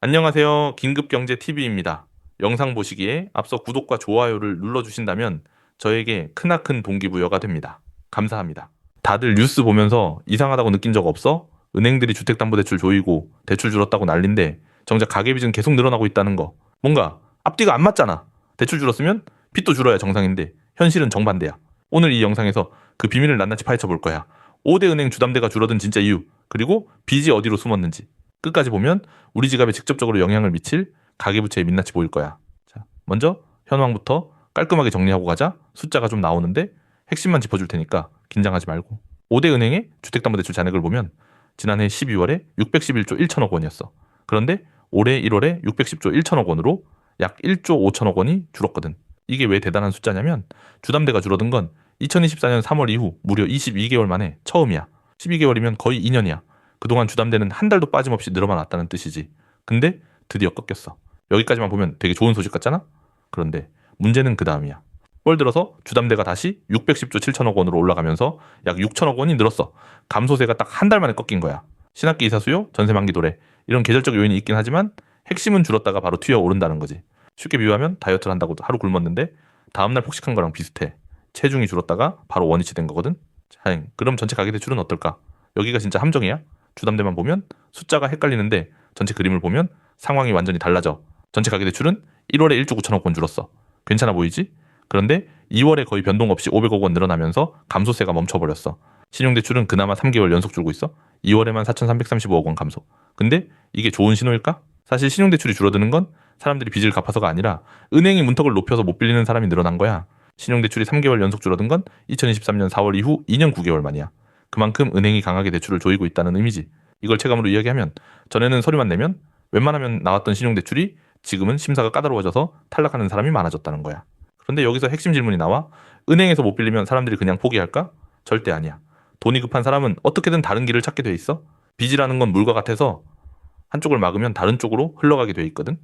안녕하세요. 긴급경제TV입니다. 영상 보시기에 앞서 구독과 좋아요를 눌러주신다면 저에게 크나큰 동기부여가 됩니다. 감사합니다. 다들 뉴스 보면서 이상하다고 느낀 적 없어? 은행들이 주택담보대출 조이고 대출 줄었다고 난린데 정작 가계빚은 계속 늘어나고 있다는 거. 뭔가 앞뒤가 안 맞잖아. 대출 줄었으면 빚도 줄어야 정상인데 현실은 정반대야. 오늘 이 영상에서 그 비밀을 낱낱이 파헤쳐 볼 거야. 5대 은행 주담대가 줄어든 진짜 이유, 그리고 빚이 어디로 숨었는지. 끝까지 보면 우리 지갑에 직접적으로 영향을 미칠 가계부채의 민낯이 보일 거야. 자, 먼저 현황부터 깔끔하게 정리하고 가자. 숫자가 좀 나오는데 핵심만 짚어줄 테니까 긴장하지 말고. 5대 은행의 주택담보대출 잔액을 보면 지난해 12월에 611조 1천억 원이었어. 그런데 올해 1월에 610조 1천억 원으로 약 1조 5천억 원이 줄었거든. 이게 왜 대단한 숫자냐면 주담대가 줄어든 건 2024년 3월 이후 무려 22개월 만에 처음이야. 12개월이면 거의 2년이야. 그동안 주담대는 한 달도 빠짐없이 늘어만 왔다는 뜻이지. 근데 드디어 꺾였어. 여기까지만 보면 되게 좋은 소식 같잖아? 그런데 문제는 그 다음이야. 월 들어서 주담대가 다시 610조 7천억 원으로 올라가면서 약 6천억 원이 늘었어. 감소세가 딱 한 달 만에 꺾인 거야. 신학기 이사 수요, 전세 만기 도래, 이런 계절적 요인이 있긴 하지만 핵심은 줄었다가 바로 튀어 오른다는 거지. 쉽게 비유하면 다이어트를 한다고 하루 굶었는데 다음날 폭식한 거랑 비슷해. 체중이 줄었다가 바로 원위치 된 거거든. 자, 그럼 전체 가계대출은 어떨까? 여기가 진짜 함정이야? 주담대만 보면 숫자가 헷갈리는데 전체 그림을 보면 상황이 완전히 달라져. 전체 가계대출은 1월에 1조 9천억 원 줄었어. 괜찮아 보이지? 그런데 2월에 거의 변동 없이 500억 원 늘어나면서 감소세가 멈춰버렸어. 신용대출은 그나마 3개월 연속 줄고 있어. 2월에만 4,335억 원 감소. 근데 이게 좋은 신호일까? 사실 신용대출이 줄어드는 건 사람들이 빚을 갚아서가 아니라 은행이 문턱을 높여서 못 빌리는 사람이 늘어난 거야. 신용대출이 3개월 연속 줄어든 건 2023년 4월 이후 2년 9개월 만이야. 그만큼 은행이 강하게 대출을 조이고 있다는 의미지. 이걸 체감으로 이야기하면 전에는 서류만 내면 웬만하면 나왔던 신용대출이 지금은 심사가 까다로워져서 탈락하는 사람이 많아졌다는 거야. 그런데 여기서 핵심 질문이 나와. 은행에서 못 빌리면 사람들이 그냥 포기할까? 절대 아니야. 돈이 급한 사람은 어떻게든 다른 길을 찾게 돼 있어. 빚이라는 건 물과 같아서 한쪽을 막으면 다른 쪽으로 흘러가게 돼 있거든.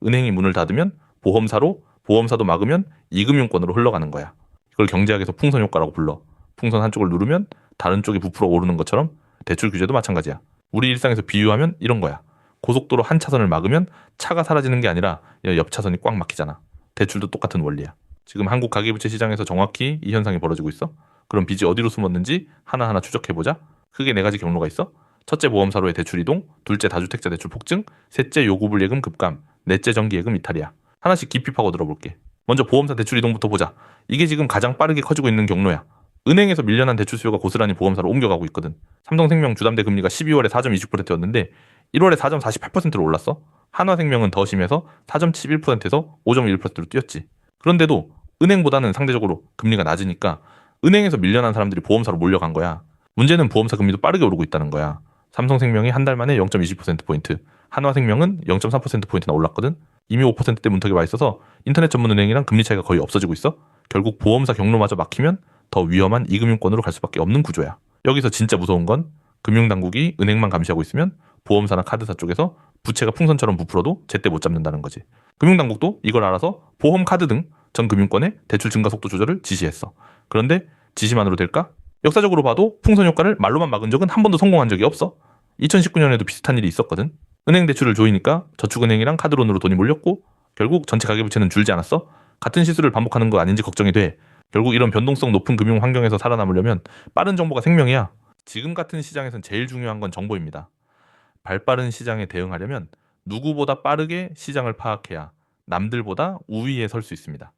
은행이 문을 닫으면 보험사로, 보험사도 막으면 이금융권으로 흘러가는 거야. 이걸 경제학에서 풍선 효과라고 불러. 풍선 한쪽을 누르면 다른 쪽이 부풀어 오르는 것처럼 대출 규제도 마찬가지야. 우리 일상에서 비유하면 이런 거야. 고속도로 한 차선을 막으면 차가 사라지는 게 아니라 옆 차선이 꽉 막히잖아. 대출도 똑같은 원리야. 지금 한국 가계부채 시장에서 정확히 이 현상이 벌어지고 있어. 그럼 빚이 어디로 숨었는지 하나하나 추적해보자. 크게 네 가지 경로가 있어. 첫째, 보험사로의 대출 이동. 둘째, 다주택자 대출 폭증. 셋째, 요구불예금 급감. 넷째, 정기예금 이탈이야. 하나씩 깊이 파고 들어볼게. 먼저 보험사 대출 이동부터 보자. 이게 지금 가장 빠르게 커지고 있는 경로야. 은행에서 밀려난 대출 수요가 고스란히 보험사로 옮겨가고 있거든. 삼성생명 주담대 금리가 12월에 4.20%였는데 1월에 4.48%로 올랐어. 한화생명은 더 심해서 4.71%에서 5.1%로 뛰었지. 그런데도 은행보다는 상대적으로 금리가 낮으니까 은행에서 밀려난 사람들이 보험사로 몰려간 거야. 문제는 보험사 금리도 빠르게 오르고 있다는 거야. 삼성생명이 한 달 만에 0.20%포인트, 한화생명은 0.3%포인트나 올랐거든. 이미 5%대 문턱에 와 있어서 인터넷 전문 은행이랑 금리 차이가 거의 없어지고 있어. 결국 보험사 경로마저 막히면 더 위험한 이금융권으로 갈 수밖에 없는 구조야. 여기서 진짜 무서운 건 금융당국이 은행만 감시하고 있으면 보험사나 카드사 쪽에서 부채가 풍선처럼 부풀어도 제때 못 잡는다는 거지. 금융당국도 이걸 알아서 보험, 카드 등 전 금융권의 대출 증가 속도 조절을 지시했어. 그런데 지시만으로 될까? 역사적으로 봐도 풍선 효과를 말로만 막은 적은 한 번도 성공한 적이 없어. 2019년에도 비슷한 일이 있었거든. 은행 대출을 조이니까 저축은행이랑 카드론으로 돈이 몰렸고 결국 전체 가계부채는 줄지 않았어. 같은 실수를 반복하는 거 아닌지 걱정이 돼. 결국 이런 변동성 높은 금융 환경에서 살아남으려면 빠른 정보가 생명이야. 지금 같은 시장에선 제일 중요한 건 정보입니다. 발빠른 시장에 대응하려면 누구보다 빠르게 시장을 파악해야 남들보다 우위에 설 수 있습니다.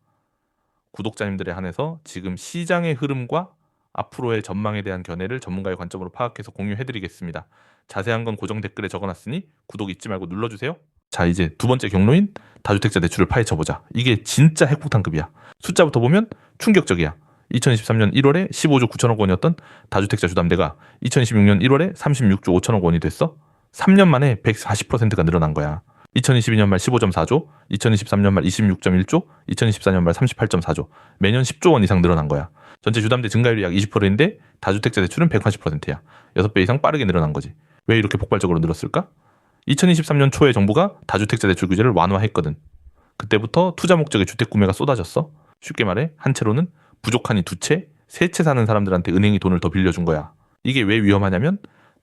구독자님들에 한해서 지금 시장의 흐름과 앞으로의 전망에 대한 견해를 전문가의 관점으로 파악해서 공유해드리겠습니다. 자세한 건 고정 댓글에 적어놨으니 구독 잊지 말고 눌러주세요. 자, 이제 두 번째 경로인 다주택자 대출을 파헤쳐보자. 이게 진짜 핵폭탄급이야. 숫자부터 보면 충격적이야. 2023년 1월에 15조 9천억 원이었던 다주택자 주담대가 2026년 1월에 36조 5천억 원이 됐어. 3년 만에 140%가 늘어난 거야. 2022년 말 15.4조, 2023년 말 26.1조, 2024년 말 38.4조. 매년 10조 원 이상 늘어난 거야. 전체 주담대 증가율이 약 20%인데 다주택자 대출은 180%야. 6배 이상 빠르게 늘어난 거지. 왜 이렇게 폭발적으로 늘었을까? 2023년 초에 정부가 다주택자 대출 규제를 완화했거든. 그때부터 투자 목적의 주택 구매가 쏟아졌어. 쉽게 말해 한 채로는 부족하니 두 채, 세 채 사는 사람들한테 은행이 돈을 더 빌려준 거야. 이게 왜 위험하냐면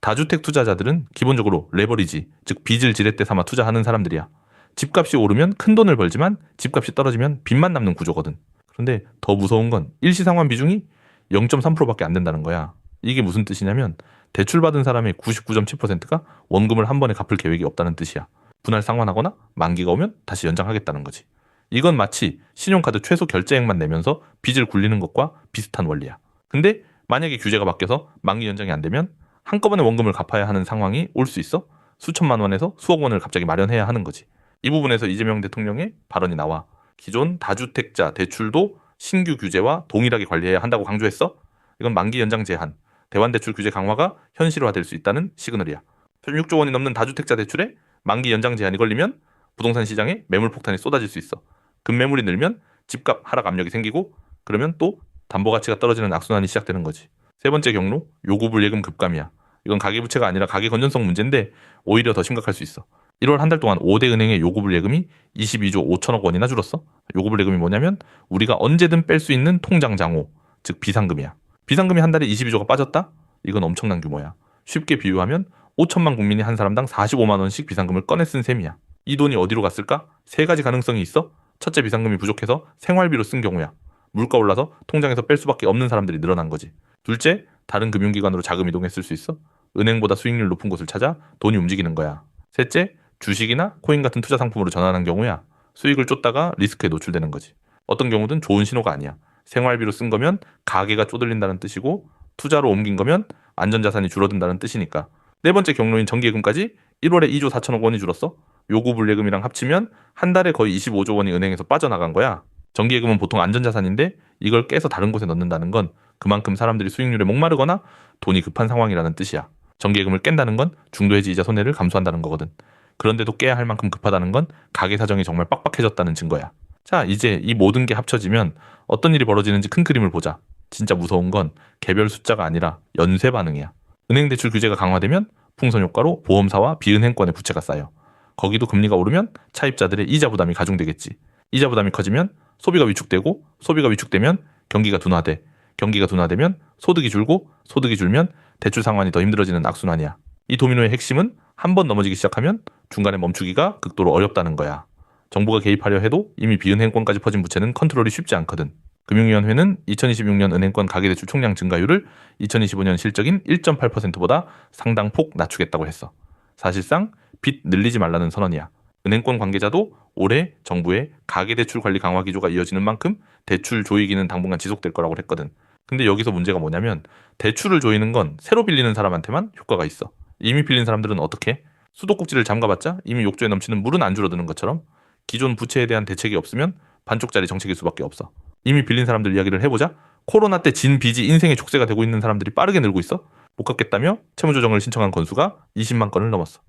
다주택 투자자들은 기본적으로 레버리지, 즉 빚을 지렛대 삼아 투자하는 사람들이야. 집값이 오르면 큰 돈을 벌지만 집값이 떨어지면 빚만 남는 구조거든. 그런데 더 무서운 건 일시상환 비중이 0.3%밖에 안 된다는 거야. 이게 무슨 뜻이냐면 대출받은 사람의 99.7%가 원금을 한 번에 갚을 계획이 없다는 뜻이야. 분할 상환하거나 만기가 오면 다시 연장하겠다는 거지. 이건 마치 신용카드 최소 결제액만 내면서 빚을 굴리는 것과 비슷한 원리야. 근데 만약에 규제가 바뀌어서 만기 연장이 안 되면 한꺼번에 원금을 갚아야 하는 상황이 올 수 있어 수천만 원에서 수억 원을 갑자기 마련해야 하는 거지. 이 부분에서 이재명 대통령의 발언이 나와 기존 다주택자 대출도 신규 규제와 동일하게 관리해야 한다고 강조했어. 이건 만기 연장 제한, 대환대출 규제 강화가 현실화될 수 있다는 시그널이야. 16조 원이 넘는 다주택자 대출에 만기 연장 제한이 걸리면 부동산 시장에 매물 폭탄이 쏟아질 수 있어. 급매물이 늘면 집값 하락 압력이 생기고 그러면 또 담보 가치가 떨어지는 악순환이 시작되는 거지. 세 번째 경로, 요구불 예금 급감이야. 이건 가계부채가 아니라 가계 건전성 문제인데 오히려 더 심각할 수 있어. 1월 한 달 동안 5대 은행의 요구불 예금이 22조 5천억 원이나 줄었어. 요구불 예금이 뭐냐면 우리가 언제든 뺄 수 있는 통장 잔고, 즉 비상금이야. 비상금이 한 달에 22조가 빠졌다? 이건 엄청난 규모야. 쉽게 비유하면 5천만 국민이 한 사람당 45만 원씩 비상금을 꺼내 쓴 셈이야. 이 돈이 어디로 갔을까? 세 가지 가능성이 있어. 첫째, 비상금이 부족해서 생활비로 쓴 경우야. 물가 올라서 통장에서 뺄 수밖에 없는 사람들이 늘어난 거지. 둘째, 다른 금융기관으로 자금 이동했을 수 있어. 은행보다 수익률 높은 곳을 찾아 돈이 움직이는 거야. 셋째, 주식이나 코인 같은 투자 상품으로 전환한 경우야. 수익을 쫓다가 리스크에 노출되는 거지. 어떤 경우든 좋은 신호가 아니야. 생활비로 쓴 거면 가계가 쪼들린다는 뜻이고 투자로 옮긴 거면 안전자산이 줄어든다는 뜻이니까. 네 번째 경로인 정기예금까지 1월에 2조 4천억 원이 줄었어. 요구불예금이랑 합치면 한 달에 거의 25조 원이 은행에서 빠져나간 거야. 정기예금은 보통 안전자산인데 이걸 깨서 다른 곳에 넣는다는 건 그만큼 사람들이 수익률에 목마르거나 돈이 급한 상황이라는 뜻이야. 정기예금을 깬다는 건 중도해지 이자 손해를 감수한다는 거거든. 그런데도 깨야 할 만큼 급하다는 건 가계 사정이 정말 빡빡해졌다는 증거야. 자, 이제 이 모든 게 합쳐지면 어떤 일이 벌어지는지 큰 그림을 보자. 진짜 무서운 건 개별 숫자가 아니라 연쇄 반응이야. 은행 대출 규제가 강화되면 풍선 효과로 보험사와 비은행권의 부채가 쌓여. 거기도 금리가 오르면 차입자들의 이자 부담이 가중되겠지. 이자 부담이 커지면 소비가 위축되고 소비가 위축되면 경기가 둔화돼. 경기가 둔화되면 소득이 줄고 소득이 줄면 대출 상환이 더 힘들어지는 악순환이야. 이 도미노의 핵심은 한 번 넘어지기 시작하면 중간에 멈추기가 극도로 어렵다는 거야. 정부가 개입하려 해도 이미 비은행권까지 퍼진 부채는 컨트롤이 쉽지 않거든. 금융위원회는 2026년 은행권 가계대출 총량 증가율을 2025년 실적인 1.8%보다 상당폭 낮추겠다고 했어. 사실상 빚 늘리지 말라는 선언이야. 은행권 관계자도 올해 정부의 가계대출 관리 강화 기조가 이어지는 만큼 대출 조이기는 당분간 지속될 거라고 했거든. 근데 여기서 문제가 뭐냐면 대출을 조이는 건 새로 빌리는 사람한테만 효과가 있어. 이미 빌린 사람들은 어떻게? 수도꼭지를 잠가봤자 이미 욕조에 넘치는 물은 안 줄어드는 것처럼 기존 부채에 대한 대책이 없으면 반쪽짜리 정책일 수밖에 없어. 이미 빌린 사람들 이야기를 해보자. 코로나 때 진 빚이 인생의 족쇄가 되고 있는 사람들이 빠르게 늘고 있어. 못 갚겠다며 채무조정을 신청한 건수가 20만 건을 넘었어.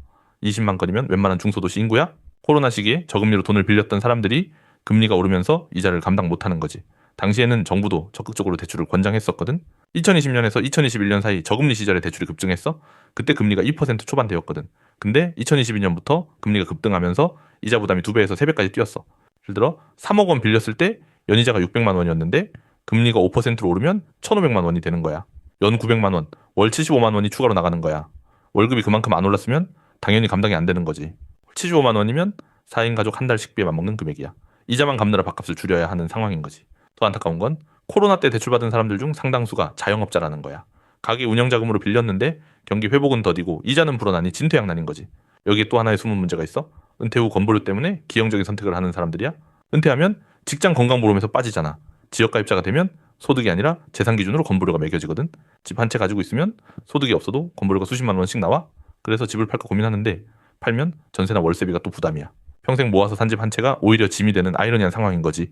20만 건이면 웬만한 중소도시 인구야? 코로나 시기에 저금리로 돈을 빌렸던 사람들이 금리가 오르면서 이자를 감당 못하는 거지. 당시에는 정부도 적극적으로 대출을 권장했었거든. 2020년에서 2021년 사이 저금리 시절에 대출이 급증했어. 그때 금리가 2% 초반대였거든. 근데 2022년부터 금리가 급등하면서 이자 부담이 2배에서 3배까지 뛰었어. 예를 들어 3억 원 빌렸을 때 연이자가 600만 원이었는데 금리가 5%로 오르면 1,500만 원이 되는 거야. 연 900만 원, 월 75만 원이 추가로 나가는 거야. 월급이 그만큼 안 올랐으면 당연히 감당이 안 되는 거지. 75만 원이면 4인 가족 한 달 식비에 맞먹는 금액이야. 이자만 갚느라 밥값을 줄여야 하는 상황인 거지. 더 안타까운 건 코로나 때 대출받은 사람들 중 상당수가 자영업자라는 거야. 가게 운영자금으로 빌렸는데 경기 회복은 더디고 이자는 불어나니 진퇴양난인 거지. 여기에 또 하나의 숨은 문제가 있어. 은퇴 후 건보료 때문에 기형적인 선택을 하는 사람들이야. 은퇴하면 직장 건강보험에서 빠지잖아. 지역가입자가 되면 소득이 아니라 재산 기준으로 건보료가 매겨지거든. 집 한 채 가지고 있으면 소득이 없어도 건보료가 수십만 원씩 나와. 그래서 집을 팔까 고민하는데 팔면 전세나 월세비가 또 부담이야. 평생 모아서 산 집 한 채가 오히려 짐이 되는 아이러니한 상황인 거지.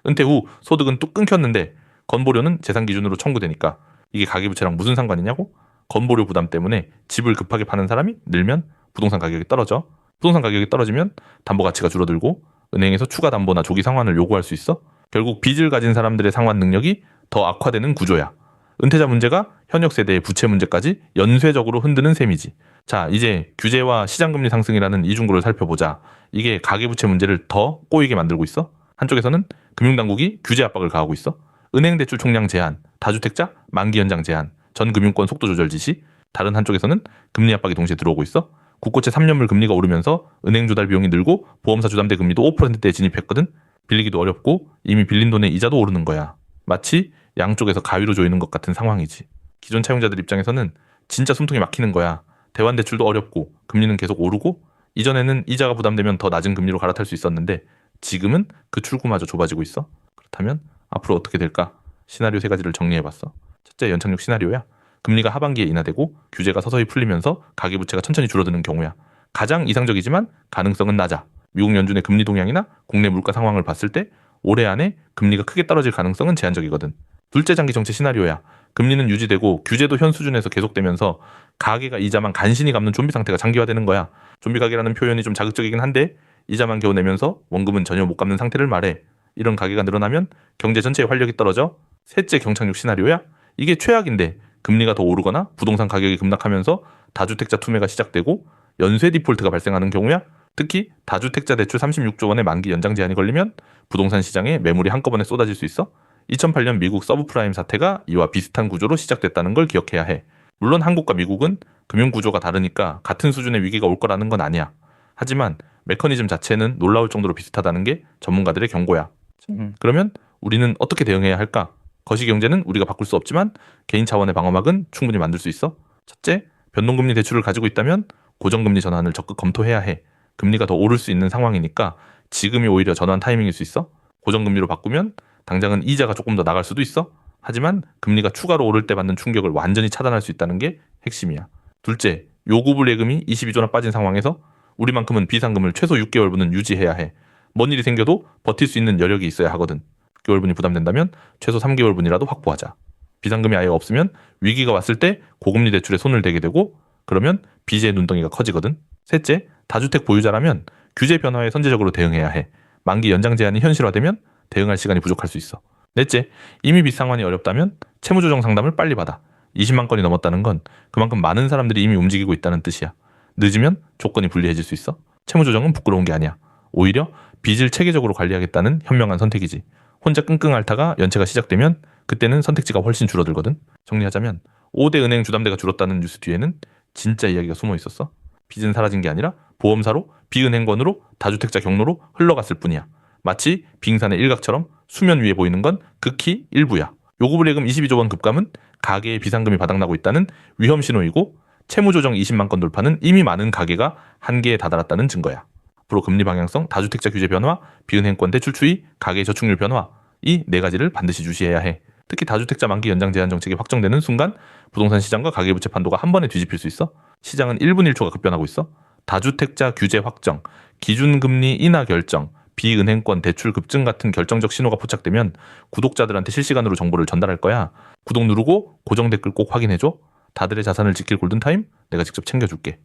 은퇴 후 소득은 뚝 끊겼는데 건보료는 재산 기준으로 청구되니까 이게 가계부채랑 무슨 상관이냐고? 건보료 부담 때문에 집을 급하게 파는 사람이 늘면 부동산 가격이 떨어져. 부동산 가격이 떨어지면 담보 가치가 줄어들고 은행에서 추가 담보나 조기 상환을 요구할 수 있어. 결국 빚을 가진 사람들의 상환 능력이 더 악화되는 구조야. 은퇴자 문제가 현역 세대의 부채 문제까지 연쇄적으로 흔드는 셈이지. 자, 이제 규제와 시장금리 상승이라는 이중구를 살펴보자. 이게 가계부채 문제를 더 꼬이게 만들고 있어. 한쪽에서는 금융당국이 규제 압박을 가하고 있어. 은행 대출 총량 제한, 다주택자 만기 연장 제한, 전 금융권 속도 조절 지시. 다른 한쪽에서는 금리 압박이 동시에 들어오고 있어. 국고채 3년물 금리가 오르면서 은행 조달 비용이 늘고 보험사 주담대 금리도 5%대에 진입했거든. 빌리기도 어렵고 이미 빌린 돈의 이자도 오르는 거야. 마치 양쪽에서 가위로 조이는 것 같은 상황이지. 기존 차용자들 입장에서는 진짜 숨통이 막히는 거야. 대환 대출도 어렵고 금리는 계속 오르고 이전에는 이자가 부담되면 더 낮은 금리로 갈아탈 수 있었는데 지금은 그 출구마저 좁아지고 있어. 그렇다면 앞으로 어떻게 될까? 시나리오 3가지를 정리해봤어. 첫째, 연착륙 시나리오야. 금리가 하반기에 인하되고 규제가 서서히 풀리면서 가계부채가 천천히 줄어드는 경우야. 가장 이상적이지만 가능성은 낮아. 미국 연준의 금리 동향이나 국내 물가 상황을 봤을 때 올해 안에 금리가 크게 떨어질 가능성은 제한적이거든. 둘째, 장기 정체 시나리오야. 금리는 유지되고 규제도 현 수준에서 계속되면서 가계가 이자만 간신히 갚는 좀비 상태가 장기화되는 거야. 좀비 가계라는 표현이 좀 자극적이긴 한데 이자만 겨우 내면서 원금은 전혀 못 갚는 상태를 말해. 이런 가계가 늘어나면 경제 전체의 활력이 떨어져. 셋째, 경착륙 시나리오야. 이게 최악인데 금리가 더 오르거나 부동산 가격이 급락하면서 다주택자 투매가 시작되고 연쇄 디폴트가 발생하는 경우야. 특히 다주택자 대출 36조 원의 만기 연장 제한이 걸리면 부동산 시장에 매물이 한꺼번에 쏟아질 수 있어. 2008년 미국 서브프라임 사태가 이와 비슷한 구조로 시작됐다는 걸 기억해야 해. 물론 한국과 미국은 금융 구조가 다르니까 같은 수준의 위기가 올 거라는 건 아니야. 하지만 메커니즘 자체는 놀라울 정도로 비슷하다는 게 전문가들의 경고야. 그러면 우리는 어떻게 대응해야 할까? 거시경제는 우리가 바꿀 수 없지만 개인 차원의 방어막은 충분히 만들 수 있어. 첫째, 변동금리 대출을 가지고 있다면 고정금리 전환을 적극 검토해야 해. 금리가 더 오를 수 있는 상황이니까 지금이 오히려 전환 타이밍일 수 있어. 고정금리로 바꾸면 당장은 이자가 조금 더 나갈 수도 있어. 하지만 금리가 추가로 오를 때 받는 충격을 완전히 차단할 수 있다는 게 핵심이야. 둘째, 요구불 예금이 22조나 빠진 상황에서 우리만큼은 비상금을 최소 6개월분은 유지해야 해. 뭔 일이 생겨도 버틸 수 있는 여력이 있어야 하거든. 6개월분이 부담된다면 최소 3개월분이라도 확보하자. 비상금이 아예 없으면 위기가 왔을 때 고금리 대출에 손을 대게 되고 그러면 빚의 눈덩이가 커지거든. 셋째, 다주택 보유자라면 규제 변화에 선제적으로 대응해야 해. 만기 연장 제한이 현실화되면 대응할 시간이 부족할 수 있어. 넷째, 이미 빚 상환이 어렵다면 채무조정 상담을 빨리 받아. 20만 건이 넘었다는 건 그만큼 많은 사람들이 이미 움직이고 있다는 뜻이야. 늦으면 조건이 불리해질 수 있어. 채무조정은 부끄러운 게 아니야. 오히려 빚을 체계적으로 관리하겠다는 현명한 선택이지. 혼자 끙끙 앓다가 연체가 시작되면 그때는 선택지가 훨씬 줄어들거든. 정리하자면 5대 은행 주담대가 줄었다는 뉴스 뒤에는 진짜 이야기가 숨어 있었어. 빚은 사라진 게 아니라 보험사로 비은행권으로 다주택자 경로로 흘러갔을 뿐이야. 마치 빙산의 일각처럼 수면 위에 보이는 건 극히 일부야. 요구불예금 22조 원 급감은 가계의 비상금이 바닥나고 있다는 위험 신호이고 채무조정 20만 건 돌파는 이미 많은 가계가 한계에 다다랐다는 증거야. 앞으로 금리 방향성, 다주택자 규제 변화, 비은행권 대출 추이, 가계 저축률 변화 이 4가지를 반드시 주시해야 해. 특히 다주택자 만기 연장 제한 정책이 확정되는 순간 부동산 시장과 가계부채 판도가 한 번에 뒤집힐 수 있어. 시장은 1분 1초가 급변하고 있어. 다주택자 규제 확정, 기준금리 인하 결정, 비은행권 대출 급증 같은 결정적 신호가 포착되면 구독자들한테 실시간으로 정보를 전달할 거야. 구독 누르고 고정 댓글 꼭 확인해줘. 다들의 자산을 지킬 골든타임 내가 직접 챙겨줄게.